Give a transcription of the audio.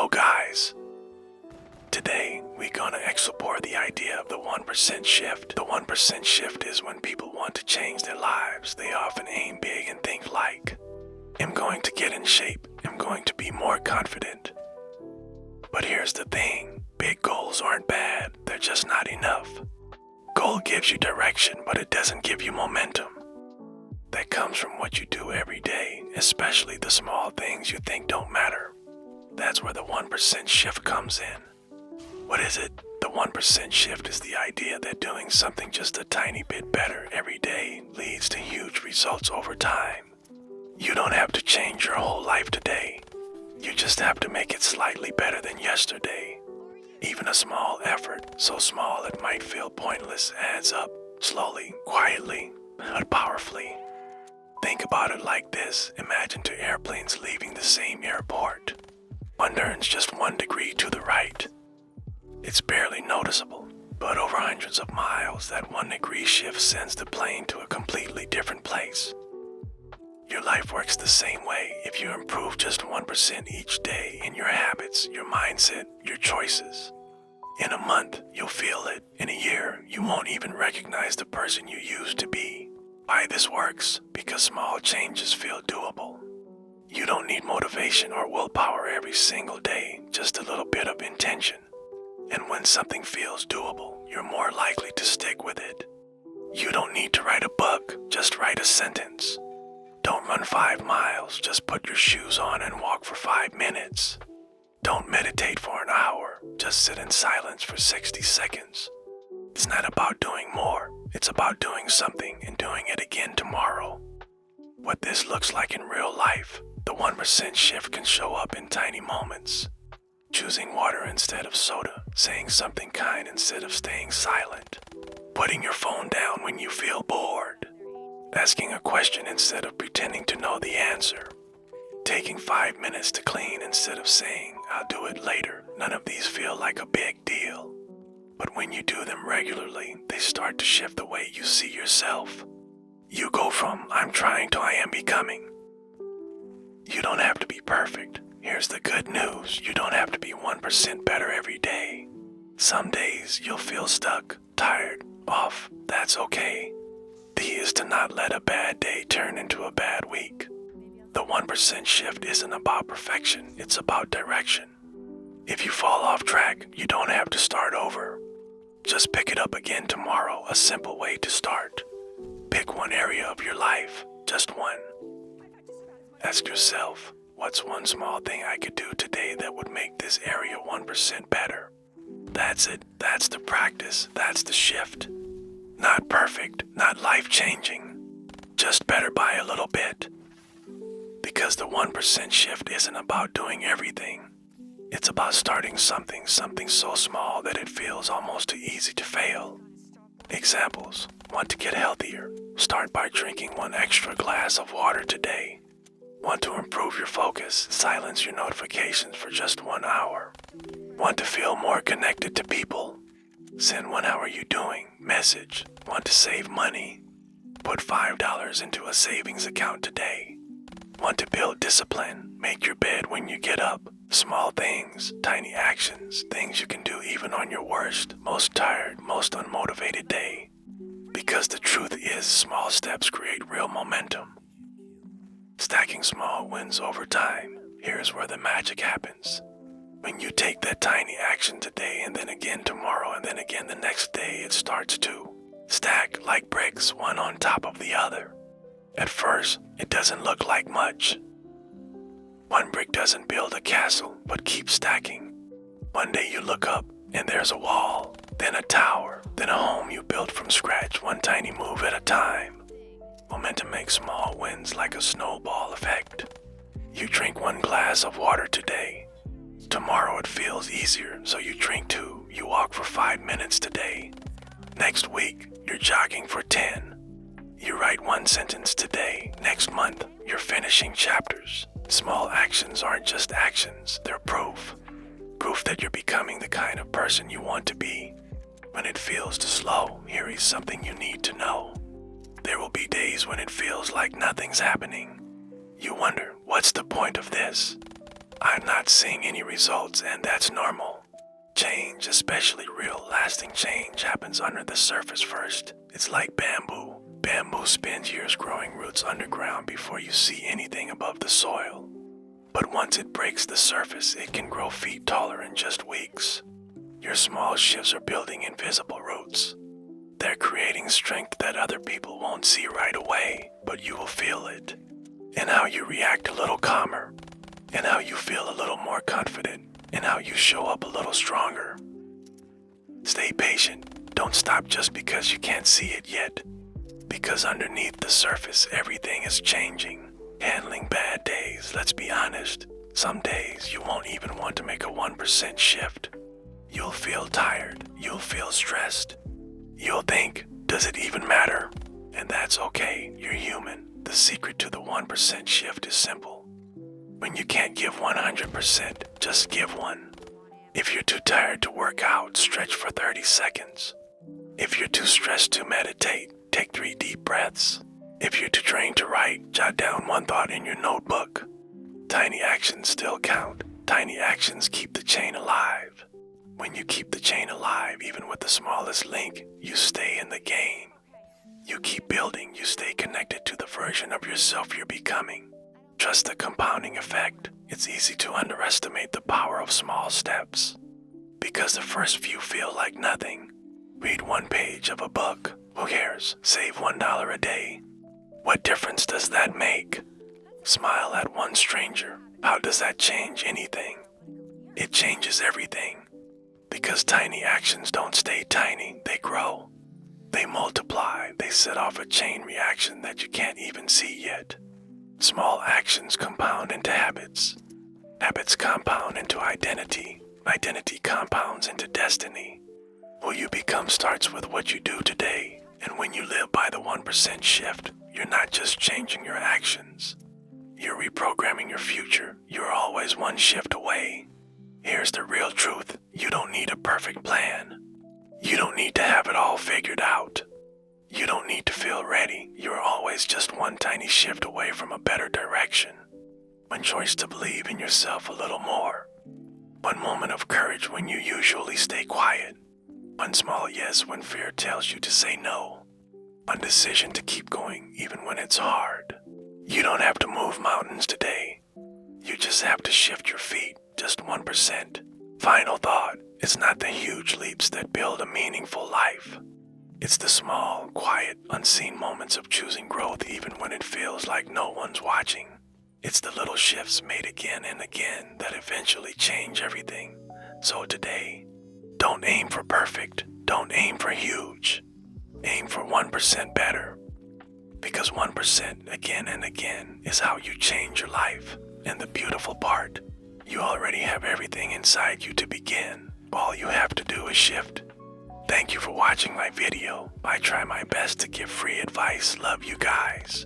Hello guys. Today we're gonna explore the idea of the 1% shift. The 1% shift is when people want to change their lives. They often aim big and think like, I'm going to get in shape, I'm going to be more confident. But here's the thing, big goals aren't bad, they're just not enough. Goal gives you direction, but it doesn't give you momentum. That comes from what you do every day, especially the small things you think don't matter. That's where the 1% shift comes in. What is it? The 1% shift is the idea that doing something just a tiny bit better every day leads to huge results over time. You don't have to change your whole life today. You just have to make it slightly better than yesterday. Even a small effort, so small it might feel pointless, adds up, slowly, quietly, but powerfully. Think about it like this. Imagine two airplanes leaving the same airport. One turns just 1 degree to the right. It's barely noticeable, but over hundreds of miles, that 1 degree shift sends the plane to a completely different place. Your life works the same way. If you improve just 1% each day in your habits, your mindset, your choices. In a month, you'll feel it. In a year, you won't even recognize the person you used to be. Why this works? Because small changes feel doable. You don't need motivation or willpower every single day, just a little bit of intention. And when something feels doable, you're more likely to stick with it. You don't need to write a book, just write a sentence. Don't run 5 miles, just put your shoes on and walk for 5 minutes. Don't meditate for an hour, just sit in silence for 60 seconds. It's not about doing more, it's about doing something and doing it again tomorrow. What this looks like in real life, the 1% shift can show up in tiny moments. Choosing water instead of soda, saying something kind instead of staying silent, putting your phone down when you feel bored, asking a question instead of pretending to know the answer, taking 5 minutes to clean instead of saying, I'll do it later. None of these feel like a big deal. But when you do them regularly, they start to shift the way you see yourself. You go from I'm trying to I am becoming. You don't have to be perfect. Here's the good news. You don't have to be 1% better every day. Some days you'll feel stuck, tired, off. That's okay. The key is to not let a bad day turn into a bad week. The 1% shift isn't about perfection, it's about direction. If you fall off track, you don't have to start over. Just pick it up again tomorrow, a simple way to start. Pick one area of your life, just one. Ask yourself, what's one small thing I could do today that would make this area 1% better? That's it, that's the practice, that's the shift. Not perfect, not life-changing, just better by a little bit. Because the 1% shift isn't about doing everything. It's about starting something so small that it feels almost too easy to fail. Examples: want to get healthier? Start by drinking 1 extra glass of water today. Want to improve your focus? Silence your notifications for just 1 hour. Want to feel more connected to people? Send 1 "How are you doing?" message. Want to save money? Put $5 into a savings account today. Want to build discipline? Make your bed when you get up. Small things, tiny actions, things you can do even on your worst, most tired, most unmotivated day. Because the truth is, small steps create real momentum. Stacking small wins over time. Here's where the magic happens. When you take that tiny action today and then again tomorrow and then again the next day, it starts to stack like bricks, one on top of the other. At first, it doesn't look like much. 1 brick doesn't build a castle, but keeps stacking. One day you look up and there's a wall, then a tower, then a home you built from scratch, one tiny move at a time. Momentum makes small wins like a snowball effect. You drink 1 glass of water today. Tomorrow it feels easier, so you drink 2. You walk for 5 minutes today. Next week, you're jogging for 10. You write 1 sentence today. Next month, you're finishing chapters. Small actions aren't just actions, they're proof. Proof that you're becoming the kind of person you want to be. When it feels too slow, here is something you need to know. There will be days when it feels like nothing's happening. You wonder, what's the point of this? I'm not seeing any results, and that's normal. Change, especially real lasting change, happens under the surface first. It's like bamboo. Bamboo spends years growing roots underground before you see anything above the soil. But once it breaks the surface, it can grow feet taller in just weeks. Your small shifts are building invisible roots. They're creating strength that other people won't see right away, but you will feel it. And how you react a little calmer, and how you feel a little more confident, and how you show up a little stronger. Stay patient. Don't stop just because you can't see it yet. Because underneath the surface, everything is changing. Handling bad days, let's be honest. Some days you won't even want to make a 1% shift. You'll feel tired. You'll feel stressed. You'll think, does it even matter? And that's okay. You're human. The secret to the 1% shift is simple. When you can't give 100%, just give one. If you're too tired to work out, stretch for 30 seconds. If you're too stressed to meditate, take 3 deep breaths. If you're too drained to write, jot down one thought in your notebook. Tiny actions still count. Tiny actions keep the chain alive. When you keep the chain alive, even with the smallest link, you stay in the game. You keep building, you stay connected to the version of yourself you're becoming. Trust the compounding effect. It's easy to underestimate the power of small steps. Because the first few feel like nothing. Read 1 page of a book. Who cares? Save $1 a day. What difference does that make? Smile at one stranger. How does that change anything? It changes everything. Because tiny actions don't stay tiny, they grow. They multiply, they set off a chain reaction that you can't even see yet. Small actions compound into habits. Habits compound into identity. Identity compounds into destiny. Who you become starts with what you do today. And when you live by the 1% shift, you're not just changing your actions. You're reprogramming your future. You're always one shift away. Here's the real truth. You don't need a perfect plan. You don't need to have it all figured out. You don't need to feel ready. You're always just one tiny shift away from a better direction. One choice to believe in yourself a little more. One moment of courage when you usually stay quiet. One small yes when fear tells you to say no. One decision to keep going even when it's hard. You don't have to move mountains today. You just have to shift your feet just 1%. Final thought, it's not the huge leaps that build a meaningful life. It's the small, quiet, unseen moments of choosing growth even when it feels like no one's watching. It's the little shifts made again and again that eventually change everything. So today, don't aim for perfect. Don't aim for huge. Aim for 1% better. Because 1% again and again is how you change your life. And the beautiful part, you already have everything inside you to begin. All you have to do is shift. Thank you for watching my video. I try my best to give free advice. Love you guys.